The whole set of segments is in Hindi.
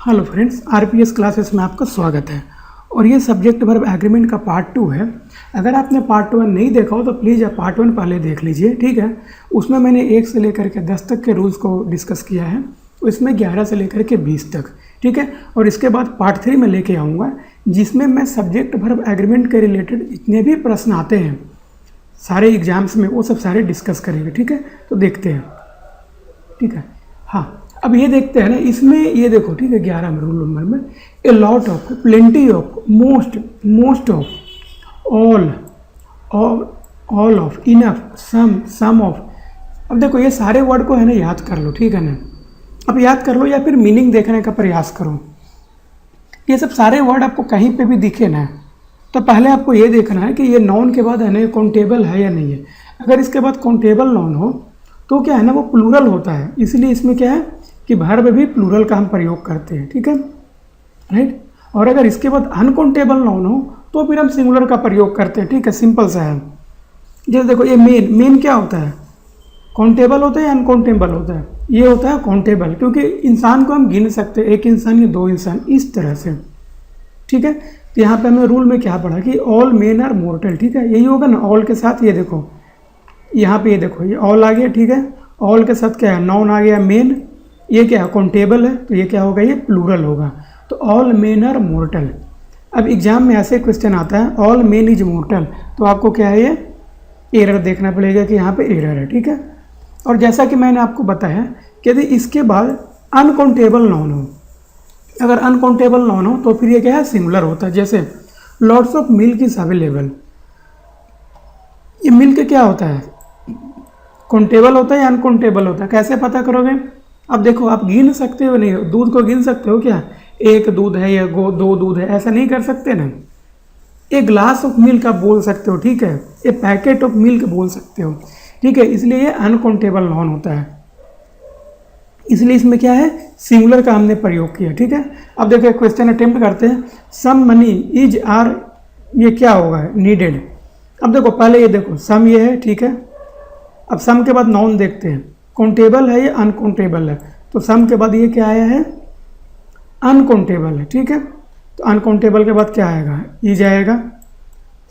हेलो फ्रेंड्स, आरपीएस क्लासेस में आपका स्वागत है। और ये सब्जेक्ट वर्ब एग्रीमेंट का पार्ट 2 है। अगर आपने पार्ट 1 नहीं देखा हो तो प्लीज़ आप पार्ट 1 पहले देख लीजिए, ठीक है। उसमें मैंने 1 से लेकर के 10 तक के रूल्स को डिस्कस किया है, इसमें 11 से लेकर के 20 तक, ठीक है। और इसके बाद पार्ट 3 में लेके आऊँगा, जिसमें मैं सब्जेक्ट वर्ब एग्रीमेंट के रिलेटेड जितने भी प्रश्न आते हैं सारे एग्जाम्स में, वो सब सारे डिस्कस करेंगे, ठीक है। तो देखते हैं, ठीक है। हाँ, अब ये देखते हैं ना, इसमें ये देखो, ठीक है, 11 में रूल नंबर में a lot of, plenty of, most of, all of, enough, some of. अब देखो ये सारे वर्ड को है ना याद कर लो, ठीक है ना। अब याद कर लो या फिर मीनिंग देखने का प्रयास करो। ये सब सारे वर्ड आपको कहीं पे भी दिखे ना, तो पहले आपको ये देखना है कि ये नाउन के बाद है ना काउंटेबल है या नहीं है। अगर इसके बाद काउंटेबल नाउन हो तो क्या है ना, वो प्लूरल होता है, इसलिए इसमें क्या है कि वर्ब भी प्लूरल का हम प्रयोग करते हैं, ठीक है, राइट। और अगर इसके बाद अनकाउंटेबल नाउन हो तो फिर हम सिंगुलर का प्रयोग करते हैं, ठीक है, सिंपल सा है। जैसे देखो ये मेन क्या होता है, काउंटेबल होता है या अनकाउंटेबल होता है? ये होता है काउंटेबल, क्योंकि इंसान को हम गिन सकते हैं, एक इंसान या दो इंसान, इस तरह से, ठीक है। तो यहाँ पे हमने रूल में क्या पढ़ा कि ऑल मेन आर मोर्टल, ठीक है, यही होगा ना। ऑल के साथ ये देखो, यहाँ पे ये देखो, ये ऑल आ गया, ठीक है। ऑल के साथ क्या है, नाउन आ गया मेन, ये क्या है काउंटेबल है, तो ये क्या होगा, ये प्लूरल होगा। तो ऑल मेन आर मोर्टल। अब एग्जाम में ऐसे क्वेश्चन आता है ऑल मेन इज मोर्टल, तो आपको क्या है, ये एरर देखना पड़ेगा कि यहाँ पे एरर है, ठीक है। और जैसा कि मैंने आपको बताया कि यदि इसके बाद अनकाउंटेबल नाउन हो, अगर अनकाउंटेबल नाउन हो तो फिर ये क्या है, सिंगुलर होता है। जैसे lots of milk is available, ये मिल्क क्या होता है, काउंटेबल होता है या अनकाउंटेबल होता है? कैसे पता करोगे? अब देखो, आप गिन सकते हो नहीं, दूध को गिन सकते हो क्या, एक दूध है या दो दूध है, ऐसा नहीं कर सकते ना। एक ग्लास ऑफ मिल्क आप बोल सकते हो, ठीक है, एक पैकेट ऑफ मिल्क बोल सकते हो, ठीक है। इसलिए ये अनकाउंटेबल नाउन होता है, इसलिए इसमें क्या है, सिंगुलर का हमने प्रयोग किया, ठीक है। अब देखो क्वेश्चन अटेम्प्ट करते हैं। सम मनी इज आर, ये क्या होगा, नीडेड। अब देखो पहले ये देखो, सम ये है, ठीक है। अब सम के बाद नाउन देखते हैं, काउंटेबल है या अनकाउंटेबल है। तो सम के बाद ये क्या आया है, अनकाउंटेबल है, ठीक है। तो अनकाउंटेबल के बाद क्या आएगा, इज आएगा,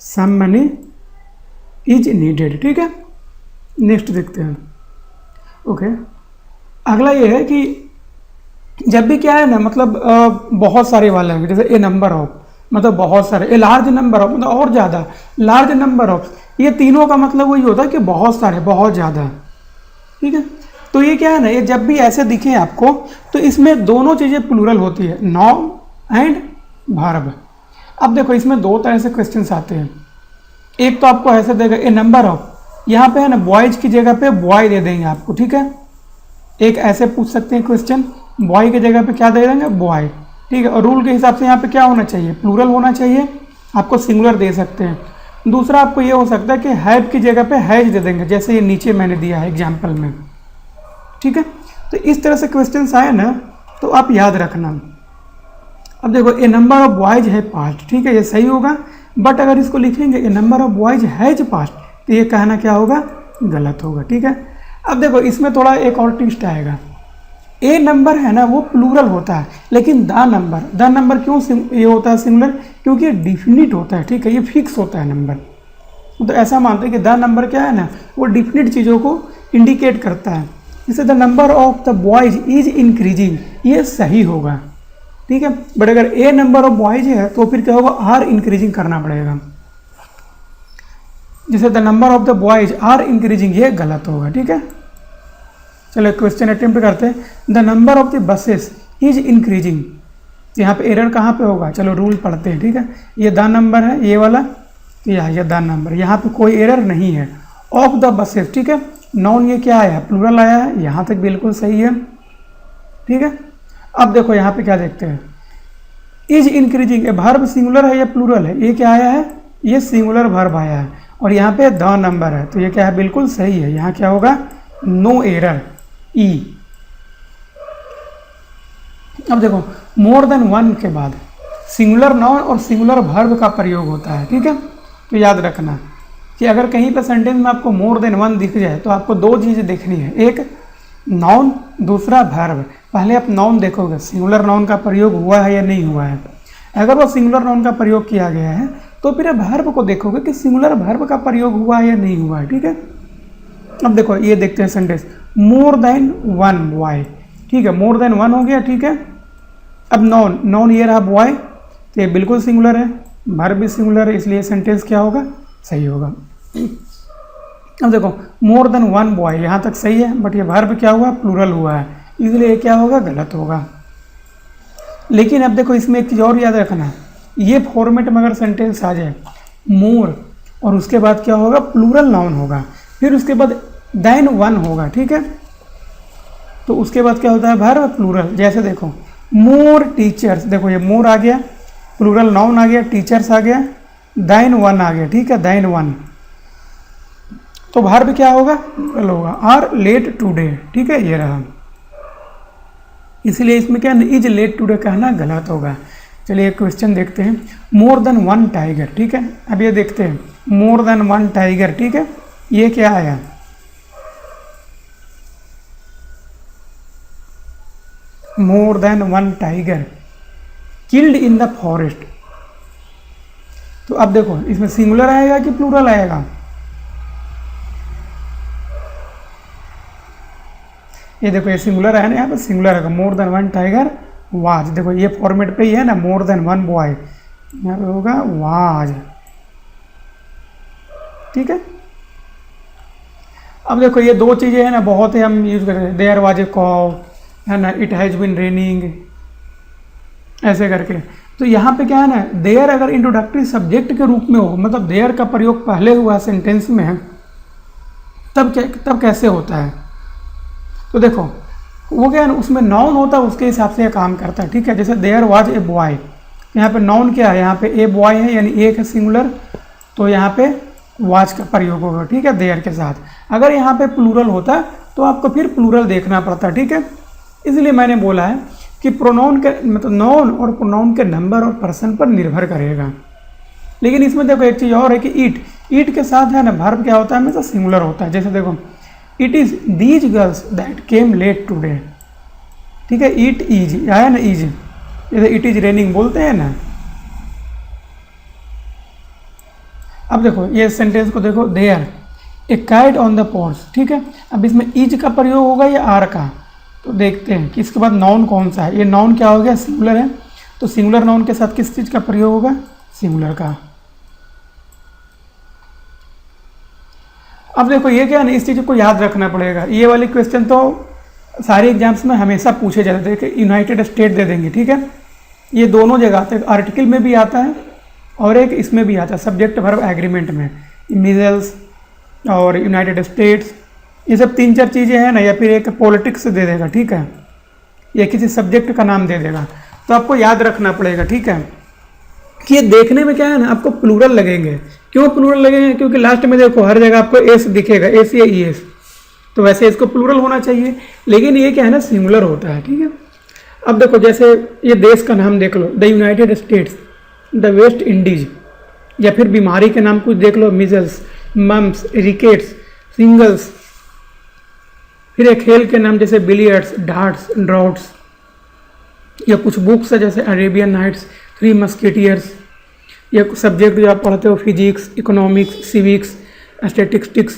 सम मनी इज नीडेड, ठीक है। नेक्स्ट देखते हैं, ओके। अगला ये है कि जब भी क्या है ना, मतलब बहुत सारे वाले हैं, जैसे ए नंबर ऑफ, मतलब बहुत सारे, ए लार्ज नंबर ऑफ, मतलब और ज़्यादा, लार्ज नंबर ऑफ, ये तीनों का मतलब वही होता है कि बहुत सारे, बहुत ज़्यादा, ठीक है। तो ये क्या है ना, ये जब भी ऐसे दिखे आपको तो इसमें दोनों चीज़ें प्लूरल होती है, नाउन एंड वर्ब। अब देखो इसमें दो तरह से क्वेश्चंस आते हैं। एक तो आपको ऐसे देगा ए नंबर ऑफ, यहाँ पे है ना बॉयज की जगह पे बॉय दे देंगे आपको, ठीक है। एक ऐसे पूछ सकते हैं क्वेश्चन, बॉय की जगह पे क्या दे देंगे, बॉय, ठीक है। और रूल के हिसाब से यहाँ पे क्या होना चाहिए, प्लूरल होना चाहिए, आपको सिंगुलर दे सकते हैं। दूसरा आपको ये हो सकता है कि हैव की जगह पे हैज दे देंगे, जैसे ये नीचे मैंने दिया है एग्जाम्पल में, ठीक है। तो इस तरह से क्वेश्चंस आए ना तो आप याद रखना। अब देखो ए नंबर ऑफ बॉयज है पास्ट, ठीक है, ये सही होगा। बट अगर इसको लिखेंगे a number of boys has passed, तो ये कहना क्या होगा, गलत होगा, ठीक है। अब देखो इसमें थोड़ा एक और ट्विस्ट आएगा। ए नंबर है ना वो प्लूरल होता है, लेकिन द नंबर क्यों ये होता है सिंगुलर, क्योंकि ये डिफिनिट होता है, ठीक है, ये फिक्स होता है नंबर। तो ऐसा मानते हैं कि द नंबर क्या है ना, वो डिफिनिट चीज़ों को इंडिकेट करता है। जैसे the number of the boys is increasing, ये सही होगा, ठीक है। बट अगर ए नंबर ऑफ बॉयज है तो फिर क्या होगा, आर इंक्रीजिंग करना पड़ेगा। जैसे the number of the boys are increasing, ये गलत होगा, ठीक है। चलो क्वेश्चन अटेम्प्ट करते हैं। The number of the buses is increasing, यहाँ पे एरर कहाँ पे होगा, चलो रूल पढ़ते हैं, ठीक है। ये द नंबर है ये वाला, ये द नंबर, यहाँ पे कोई एरर नहीं है। ऑफ द बसेस, ठीक है, नाउन ये क्या आया, प्लूरल आया है, यहाँ तक बिल्कुल सही है, ठीक है। अब देखो यहाँ पे क्या देखते हैं, इज इंक्रीजिंग, वर्ब सिंगुलर है या प्लूरल है, ये क्या आया है, ये सिंगुलर वर्ब आया है। और यहाँ पे द नंबर है, तो ये क्या है, बिल्कुल सही है, यहाँ क्या होगा, नो एरर, ई। अब देखो मोर देन वन के बाद सिंगुलर नाउन और सिंगुलर वर्ब का प्रयोग होता है, ठीक है। तो याद रखना कि अगर कहीं पर सेंटेंस में आपको मोर देन वन दिख जाए तो आपको दो चीज़ें देखनी है। एक नाउन दूसरा वर्ब। पहले आप नाउन देखोगे सिंगुलर नाउन का प्रयोग हुआ है या नहीं हुआ है। अगर वो सिंगुलर नाउन का प्रयोग किया गया है तो फिर वर्ब को देखोगे कि सिंगुलर वर्ब का प्रयोग हुआ है या नहीं हुआ है, ठीक है। अब देखो ये देखते हैं sentence, more than one boy, ठीक है, मोर देन वन हो गया, ठीक है। अब नाउन, नाउन ये रहा बॉय, तो ये बिल्कुल सिंगुलर है, वर्ब भी सिंगुलर है, इसलिए सेंटेंस क्या होगा, सही होगा। अब देखो मोर देन वन बॉय, यहाँ तक सही है, बट ये वर्ब क्या हुआ, प्लूरल हुआ है, इसलिए ये क्या होगा, गलत होगा। लेकिन अब देखो इसमें एक चीज़ और याद रखना, ये फॉर्मेट में अगर सेंटेंस आ जाए मोर और उसके बाद क्या होगा, प्लूरल नाउन होगा, फिर उसके बाद देन वन होगा, ठीक है। तो उसके बाद क्या होता है, वर्ब प्लूरल। जैसे देखो मोर टीचर्स, देखो ये मोर आ गया, प्लूरल नाउन आ गया, टीचर्स आ गया, देन वन आ गया, ठीक है, देन वन, तो वर्ब क्या होगा, प्लूरल होगा। आर लेट टुडे, ठीक है, ये रहा, इसलिए इसमें क्या इज लेट टुडे कहना गलत होगा। चलिए एक क्वेश्चन देखते हैं, मोर देन वन टाइगर, ठीक है। अब ये देखते हैं मोर देन वन टाइगर, ठीक है, ये क्या आया, more than one tiger killed in the forest. तो अब देखो इसमें सिंगुलर आएगा कि प्लूरल आएगा, ये देखो ये सिंगुलर है ना, यहाँ पे सिंगुलर है, more than one tiger was, देखो ये फॉर्मेट पे ही है ना, मोर देन वन बॉय, यहाँ पे होगा वाज, ठीक है। अब देखो ये दो चीज़ें हैं ना, बहुत ही हम यूज करते हैं, देयर वाज ए कॉव, है ना, इट हैज़ बीन रेनिंग, ऐसे करके। तो यहाँ पे क्या है ना, देयर अगर इंट्रोडक्टरी सब्जेक्ट के रूप में हो, मतलब देयर का प्रयोग पहले हुआ सेंटेंस में, तब कैसे होता है, तो देखो वो क्या है ना, उसमें नाउन होता है, उसके हिसाब से काम करता है, ठीक है। जैसे देयर वाज ए बॉय, यहाँ पे नाउन क्या है, यहाँ पे ए बॉय है, यानी एक है सिंगुलर, तो यहाँ पे वाज का प्रयोग होगा, ठीक है, देयर के साथ। अगर यहाँ पे प्लूरल होता तो आपको फिर प्लूरल देखना पड़ता, ठीक है। इसलिए मैंने बोला है कि प्रोनाउन के मतलब नाउन और प्रोनाउन के नंबर और पर्सन पर निर्भर करेगा। लेकिन इसमें देखो एक चीज़ और है कि ईट के साथ है ना वर्ब क्या होता है, हमेशा सिंगुलर होता है। जैसे देखो it is these girls that came late today, ठीक है, इट इज आया ना, इज, जैसे इट इज रेनिंग बोलते हैं ना। अब देखो ये सेंटेंस को देखो, there a kite on the porch, ठीक है। अब इसमें इज का प्रयोग होगा या आर का, तो देखते हैं कि इसके बाद नाउन कौन सा है। ये नाउन क्या हो गया, सिंगुलर है, तो सिंगुलर नाउन के साथ किस चीज़ का प्रयोग होगा, सिंगुलर का। अब देखो ये क्या है ना, इस चीज़ को याद रखना पड़ेगा। ये वाली क्वेश्चन तो सारे एग्जाम्स में हमेशा पूछे जाते हैं कि यूनाइटेड स्टेट दे देंगे, ठीक है। ये दोनों जगह आते हैं, आर्टिकल में भी आता है और एक इसमें भी आता है, सब्जेक्ट वर्ब एग्रीमेंट में, मिजल्स और यूनाइटेड स्टेट्स, ये सब 3-4 चीज़ें हैं ना, या फिर एक पॉलिटिक्स दे देगा, ठीक है, या किसी सब्जेक्ट का नाम दे देगा, तो आपको याद रखना पड़ेगा, ठीक है, कि ये देखने में क्या है ना, आपको प्लूरल लगेंगे। क्यों प्लूरल लगेंगे, क्योंकि लास्ट में देखो हर जगह आपको एस दिखेगा, एस या ई एस, तो वैसे इसको प्लूरल होना चाहिए, लेकिन ये क्या है ना, सिंगुलर होता है, ठीक है। अब देखो जैसे ये देश का नाम देख लो, the United States, the West Indies, या फिर बीमारी के नाम कुछ देख लो, मिजल्स, मम्स, रिकेट्स, सिंगल्स, फिर एक खेल के नाम जैसे बिलियर्ड्स, डार्ट्स, ड्राउट्स, या कुछ बुक्स है जैसे अरेबियन नाइट्स, थ्री मस्केटियर्स, या सब्जेक्ट जो आप पढ़ते हो physics, economics, civics, statistics,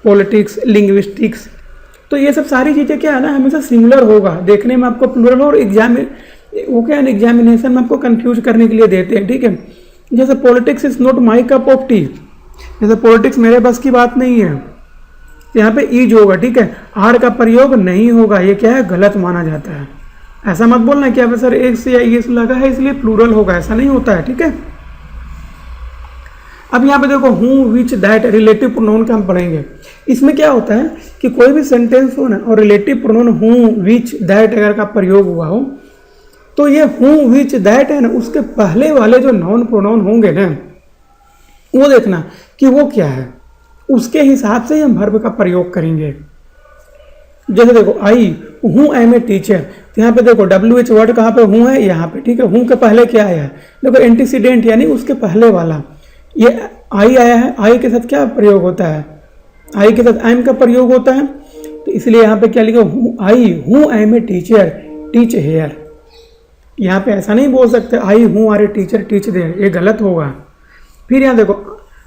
politics, linguistics, तो ये सब सारी चीज़ें क्या है ना, हमेशा सिंगुलर होगा, देखने में आपको प्लूरल, और एग्जाम वो क्या है ना, एग्जामिनेशन में आपको कंफ्यूज करने के लिए देते हैं, ठीक है। जैसे politics is not my cup of T, जैसे पॉलिटिक्स मेरे बस की बात नहीं है, यहाँ पे ईज होगा, ठीक है, आर का प्रयोग नहीं होगा, ये क्या है, गलत माना जाता है। ऐसा मत बोलना कि अब सर एक से या ये से लगा है इसलिए प्लूरल होगा, ऐसा नहीं होता है, ठीक है। अब यहाँ पे देखो हूँ, विच, दैट, रिलेटिव प्रोनाउन का हम पढ़ेंगे। इसमें क्या होता है कि कोई भी सेंटेंस हो ना और रिलेटिव प्रोनाउन हूँ, विच, दैट अगर का प्रयोग हुआ हो, तो ये हूँ, विच, दैट है ना, उसके पहले वाले जो नाउन प्रोनाउन होंगे ना, वो देखना कि वो क्या है, उसके हिसाब से हम वर्ब का प्रयोग करेंगे। जैसे देखो आई हूँ, आई एम ए टीचर, तो यहाँ पे देखो WH वर्ड कहाँ पे हूँ है, यहाँ पे, ठीक है। हूँ के पहले क्या आया है, देखो एंटीसीडेंट, यानी उसके पहले वाला, ये आई आया है, आई के साथ क्या प्रयोग होता है, आई के साथ एम का प्रयोग होता है, तो इसलिए यहाँ पे क्या लिखा, हूँ I am a teacher teach here. यहाँ पे ऐसा नहीं बोल सकते आई हूँ are a teacher teach there, ये गलत होगा। फिर यहाँ देखो,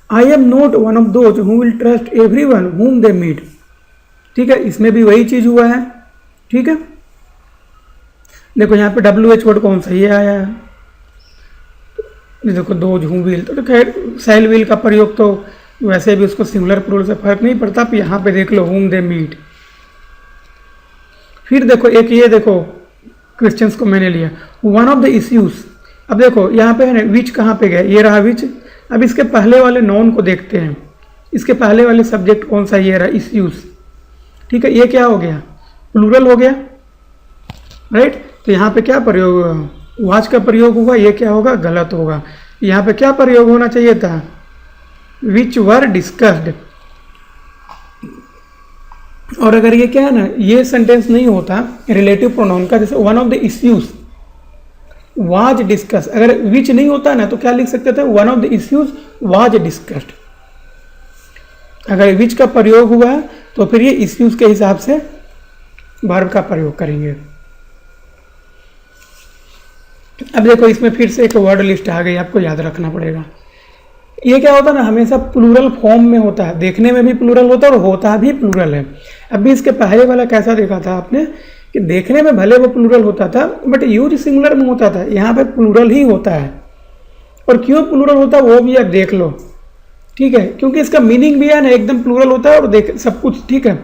I am not one of those who will trust every one whom they meet. ठीक है, इसमें भी वही चीज हुआ है। ठीक है, देखो यहाँ पे WH वर्ड कौन सा ये आया है, देखो दोज हूँ विल, तो खैर सेल विल का प्रयोग तो वैसे भी उसको सिंगुलर प्लूरल से फर्क नहीं पड़ता। अब यहाँ पे देख लो हुम दे मीट। फिर देखो एक ये देखो क्वेश्चंस को मैंने लिया, वन ऑफ द इश्यूज। अब देखो यहाँ पे है ना विच कहाँ पे गए, ये रहा विच। अब इसके पहले वाले नॉन को देखते हैं, इसके पहले वाले सब्जेक्ट कौन सा, ये रहा इश्यूज। ठीक है, ये क्या हो गया, प्लूरल हो गया, राइट। तो यहाँ पे क्या प्रयोग होगा, वाच का प्रयोग होगा, ये क्या होगा, गलत होगा। यहाँ पे क्या प्रयोग होना चाहिए था, विच वर डिस्कस्ड। और अगर ये क्या है ना, ये सेंटेंस नहीं होता रिलेटिव प्रोनाउन का, जैसे one of the issues was discuss, अगर विच नहीं होता ना तो क्या लिख सकते थे, one of the issues was discussed. अगर विच का प्रयोग हुआ है तो फिर ये इश्यूज के हिसाब से वर्ब का प्रयोग करेंगे। अब देखो इसमें फिर से एक वर्ड लिस्ट आ गई, आपको याद रखना पड़ेगा। ये क्या होता है ना, हमेशा प्लूरल फॉर्म में होता है, देखने में भी प्लूरल होता है और होता भी प्लूरल है। अभी इसके पहले वाला कैसा देखा था आपने कि देखने में भले वो प्लूरल होता था बट यूज सिंगुलर में होता था, यहाँ पे प्लूरल ही होता है। और क्यों प्लूरल होता है वो भी आप देख लो। ठीक है, क्योंकि इसका मीनिंग भी है ना एकदम प्लूरल होता है और देख सब कुछ। ठीक है,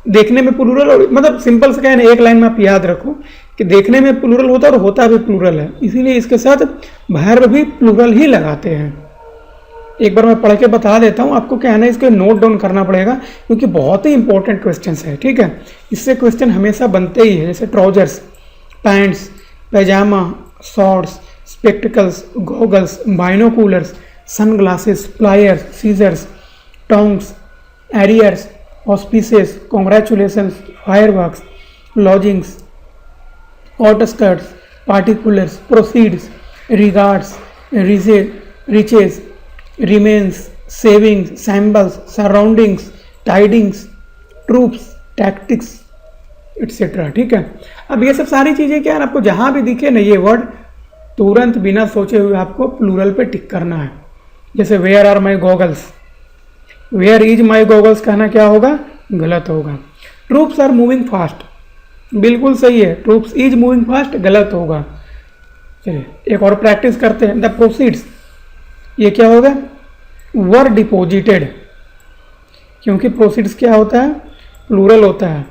देखने में प्लूरल, और मतलब सिंपल से कहना एक लाइन में आप याद रखो कि देखने में प्लूरल होता है और होता भी प्लूरल है, इसीलिए इसके साथ वर्ब भी प्लूरल ही लगाते हैं। एक बार मैं पढ़ के बता देता हूँ आपको, क्या है ना इसको नोट डाउन करना पड़ेगा क्योंकि बहुत ही इंपॉर्टेंट क्वेश्चन है। ठीक है, इससे क्वेश्चन हमेशा बनते ही है, जैसे trousers, pants, pyjama, shorts, spectacles, goggles, binoculars, sunglasses, pliers, scissors, tongs, arrears, auspices, congratulations, fireworks, lodgings, outskirts, particulars, proceeds, regards, riches, remains, savings, symbols, surroundings, tidings, troops, tactics, etc. ठीक है, अब ये सब सारी चीजें क्या है आपको जहां भी दिखे ना ये वर्ड तुरंत बिना सोचे हुए आपको प्लूरल पे टिक करना है। जैसे where are my goggles, where is my goggles कहना क्या होगा, गलत होगा। ट्रूप्स आर मूविंग फास्ट, बिल्कुल सही है, ट्रूप्स इज मूविंग फास्ट गलत होगा। चलिए एक और प्रैक्टिस करते हैं। द प्रोसीड्स, ये क्या होगा, वर डिपोजिटेड, क्योंकि प्रोसीड्स क्या होता है, प्लूरल होता है।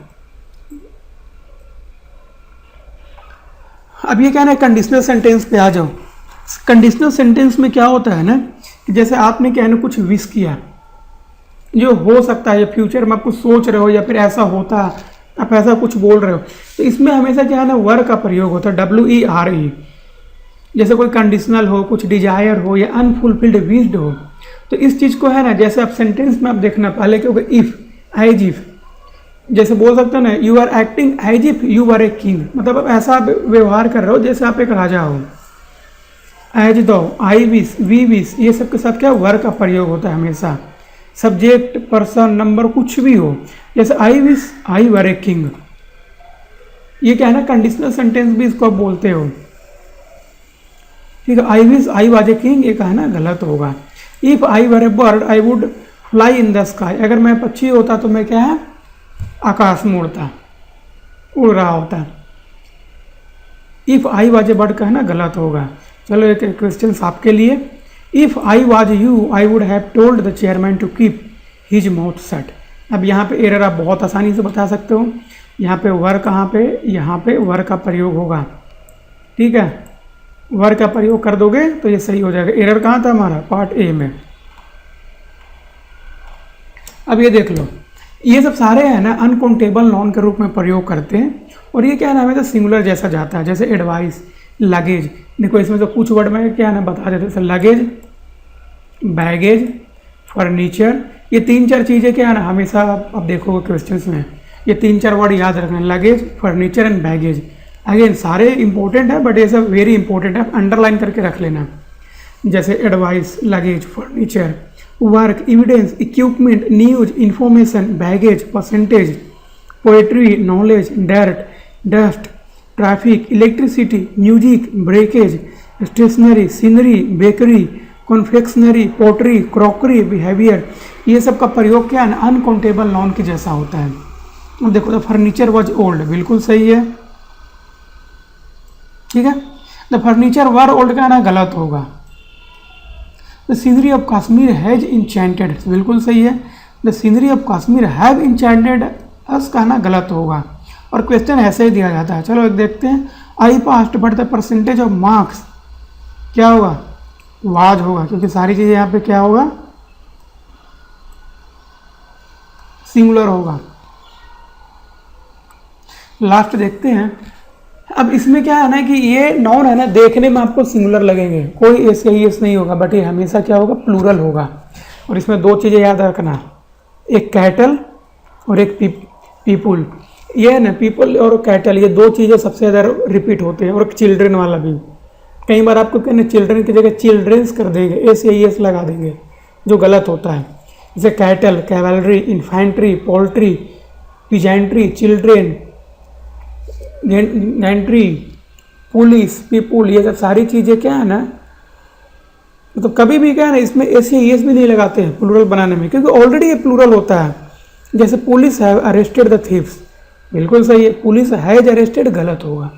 अब ये क्या है, कंडीशनल सेंटेंस पे आ जाओ। कंडीशनल सेंटेंस में क्या होता है ना कि जैसे आपने क्या है ना कुछ विश किया, जो हो सकता है या फ्यूचर में आप कुछ सोच रहे हो या फिर ऐसा होता है, आप ऐसा कुछ बोल रहे हो, तो इसमें हमेशा क्या है ना वर का प्रयोग होता है, WERE। जैसे कोई कंडीशनल हो, कुछ डिजायर हो या अनफुलफिल्ड विश्ड हो, तो इस चीज़ को है ना जैसे आप सेंटेंस में आप देखना पहले क्या होगा, इफ़, एज इफ। जैसे बोल सकते हो ना, you are acting as if you are a king, मतलब आप ऐसा व्यवहार कर रहे हो जैसे आप एक राजा हो। एज दो, आई विश, वी विश, ये सब के साथ क्या वर का प्रयोग होता है हमेशा। सब्जेक्ट, पर्सन, नंबर कुछ भी हो, जैसे I wish I were a king, ये क्या है ना कंडीशनल सेंटेंस भी इसको आप बोलते हो। ठीक है, I wish I was a king, ये कहा ना गलत होगा। If I were A bird I would fly in the sky, अगर मैं पक्षी होता तो मैं क्या है आकाश में उड़ता, उड़ रहा होता। If I was a bird कहना गलत होगा। चलो एक क्वेश्चन आपके लिए, if I was you I would have told the chairman to keep his mouth shut. अब यहाँ पे एरर आप बहुत आसानी से बता सकते हो, यहाँ पे वर कहाँ पे, यहाँ पे वर का प्रयोग होगा। ठीक है, वर का प्रयोग कर दोगे तो ये सही हो जाएगा। एरर कहाँ था हमारा, पार्ट ए में। अब ये देख लो, ये सब सारे हैं ना अनकाउंटेबल नॉन के रूप में प्रयोग करते हैं और ये क्या है ना हमें तो सिंगुलर जैसा जाता है। जैसे एडवाइस, लगेज, देखो इसमें तो कुछ वर्ड में क्या है ना बता देते, जैसे लगेज, बैगेज, फर्नीचर, ये 3-4 चीज़ें क्या है ना हमेशा आप देखोगे क्वेश्चंस में, ये 3-4 वर्ड याद रखना, luggage, furniture and baggage. Again सारे इंपॉर्टेंट है बट ये सब वेरी इंपॉर्टेंट है, अंडरलाइन करके रख लेना। जैसे advice, luggage, furniture, work, evidence, equipment, news, information, baggage, percentage, poetry, knowledge, dirt, dust, traffic, electricity, music, breakage, stationery, scenery, bakery, confectionery, pottery, crockery, behaviour, ये सब का प्रयोग क्या है, अनकाउंटेबल नाउन के जैसा होता है। अब देखो द फर्नीचर वॉज ओल्ड, बिल्कुल सही है, ठीक है। द फर्नीचर वर ओल्ड का ना गलत होगा। The scenery of Kashmir has enchanted, बिल्कुल सही है। The scenery of Kashmir have enchanted us कहना गलत होगा, और क्वेश्चन ऐसे ही दिया जाता है। चलो एक देखते हैं। I passed but the percentage of marks क्या होगा, वाज होगा, क्योंकि सारी चीज़ें यहाँ पे क्या होगा, सिंगुलर होगा। लास्ट देखते हैं। अब इसमें क्या है ना कि ये नाउन है ना, देखने में आपको सिंगुलर लगेंगे, कोई एस या एस नहीं होगा, बट ये हमेशा क्या होगा, प्लूरल होगा। और इसमें दो चीज़ें याद रखना, एक कैटल और एक पीपुल। ये है ना, पीपल और कैटल, ये दो चीज़ें सबसे ज़्यादा रिपीट होते हैं। और चिल्ड्रेन वाला भी, कई बार आपको कहना चिल्ड्रेन की जगह चिल्ड्रेंस कर देंगे, एस या एस लगा देंगे, जो गलत होता है। जैसे cattle, cavalry, infantry, poultry, peasantry, children, gentry, police, people, ये सब सारी चीज़ें क्या है ना, मतलब कभी भी क्या है ना, इसमें एस या एस भी नहीं लगाते हैं प्लूरल बनाने में, क्योंकि ऑलरेडी ये प्लूरल होता है। जैसे police have arrested the thieves, बिल्कुल सही है। पुलिस हैज अरेस्टेड गलत होगा।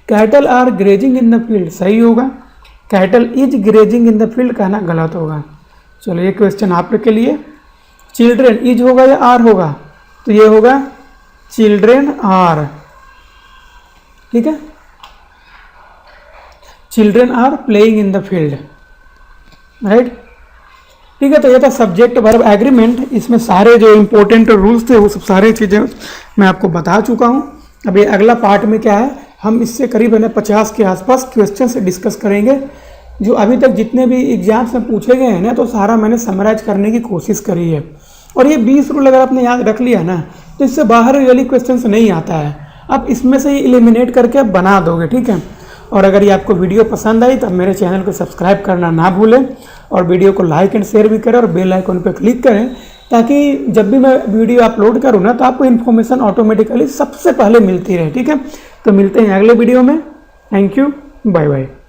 Cattle are grazing in the field, सही होगा। Cattle is grazing in the field कहना गलत होगा। चलो ये क्वेश्चन आप लोग के लिए। चिल्ड्रेन इज होगा या आर होगा, तो ये होगा चिल्ड्रेन आर, ठीक है। Children are playing in the field, right, ठीक है। तो ये था सब्जेक्ट वर्ब एग्रीमेंट। इसमें सारे जो इंपॉर्टेंट रूल्स थे वो सब सारे चीज़ें मैं आपको बता चुका हूँ। अब ये अगला पार्ट में क्या है, हम इससे करीब है 50 के आसपास क्वेश्चन से डिस्कस करेंगे, जो अभी तक जितने भी एग्जाम्स में पूछे गए हैं ना, तो सारा मैंने समराइज करने की कोशिश करी है। और ये 20 रूल अगर आपने याद रख लिया ना, तो इससे बाहर रियली क्वेश्चन नहीं आता है। आप इसमें से ही एलिमिनेट करके आप बना दोगे, ठीक है। और अगर ये आपको वीडियो पसंद आई तो मेरे चैनल को सब्सक्राइब करना ना भूलें, और वीडियो को लाइक एंड शेयर भी करें, और बेल आइकन पर क्लिक करें, ताकि जब भी मैं वीडियो अपलोड करूँ ना, तो आपको इन्फॉर्मेशन ऑटोमेटिकली सबसे पहले मिलती रहे, ठीक है। तो मिलते हैं अगले वीडियो में। Thank you, bye bye.